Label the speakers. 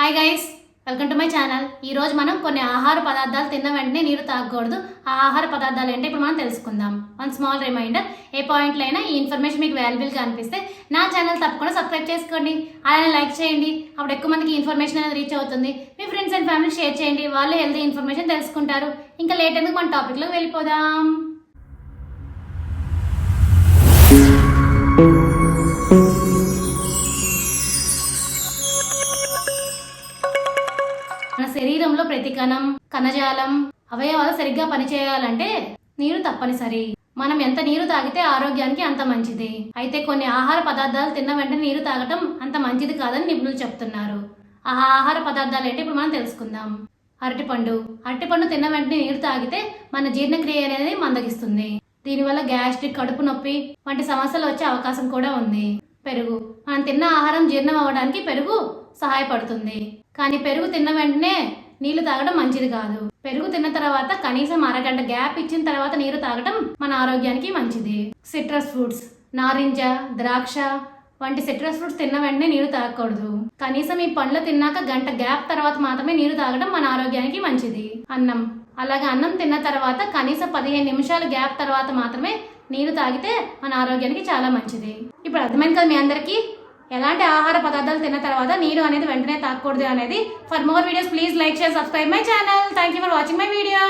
Speaker 1: Hi guys, welcome to my channel. ఈరోజు మనం కొన్ని ఆహార పదార్థాలు తిన్న వెంటనే నీరు తాగకూడదు. ఆ ఆహార పదార్థాలు ఏంటో ఇప్పుడు మనం తెలుసుకుందాం. వన్ స్మాల్ రిమైండర్, ఏ పాయింట్లో అయినా ఈ ఇన్ఫర్మేషన్ మీకు వాల్యుబుల్గా అనిపిస్తే నా ఛానల్ తప్పకుండా సబ్స్క్రైబ్ చేసుకోండి, అలానే లైక్ చేయండి. అప్పుడు ఎక్కువ మందికి ఇన్ఫర్మేషన్ అనేది రీచ్ అవుతుంది. మీ ఫ్రెండ్స్ అండ్ ఫ్యామిలీ షేర్ చేయండి, వాళ్ళు హెల్తీ ఇన్ఫర్మేషన్ తెలుసుకుంటారు. ఇంకా లేట్ ఎందుకు మన టాపిక్లోకి వెళ్ళిపోదాం. మన శరీరంలో ప్రతి కణం, కణజాలం, అవయవాలు సరిగ్గా పనిచేయాలంటే నీరు తప్పనిసరి. మనం ఎంత నీరు తాగితే ఆరోగ్యానికి అంత మంచిది. అయితే కొన్ని ఆహార పదార్థాలు తిన్న వెంటనే నీరు తాగటం అంత మంచిది కాదని నిపుణులు చెప్తున్నారు. ఆ ఆహార పదార్థాలు ఏంటి ఇప్పుడు మనం తెలుసుకుందాం. అరటిపండు తిన్న వెంటనే నీరు తాగితే మన జీర్ణక్రియ అనేది మందగిస్తుంది. దీనివల్ల గ్యాస్ట్రిక్, కడుపు నొప్పి వంటి సమస్యలు వచ్చే అవకాశం కూడా ఉంది. పెరుగు, మనం తిన్న ఆహారం జీర్ణం అవ్వడానికి పెరుగు సహాయపడుతుంది. కానీ పెరుగు తిన్న వెంటనే నీళ్లు తాగడం మంచిది కాదు. పెరుగు తిన్న తర్వాత కనీసం అరగంట గ్యాప్ ఇచ్చిన తర్వాత నీరు తాగడం మన ఆరోగ్యానికి మంచిది. సిట్రస్ ఫ్రూట్స్, నారింజ, ద్రాక్ష వంటి సిట్రస్ ఫ్రూట్స్ తిన్న వెంటనే నీరు తాగకూడదు. కనీసం ఈ పండ్లు తిన్నాక గంట గ్యాప్ తర్వాత మాత్రమే నీరు తాగడం మన ఆరోగ్యానికి మంచిది. అన్నం తిన్న తర్వాత కనీసం 15 నిమిషాల గ్యాప్ తర్వాత మాత్రమే నీరు తాగితే మన ఆరోగ్యానికి చాలా మంచిది. ఇప్పుడు అర్థమైంది కదా మీ అందరికీ ఎలాంటి ఆహార పదార్థాలు తిన్న తర్వాత నీరు అనేది వెంటనే తాగకూడదు అనేది. For more videos please like, share, subscribe my channel. Thank you for watching my video.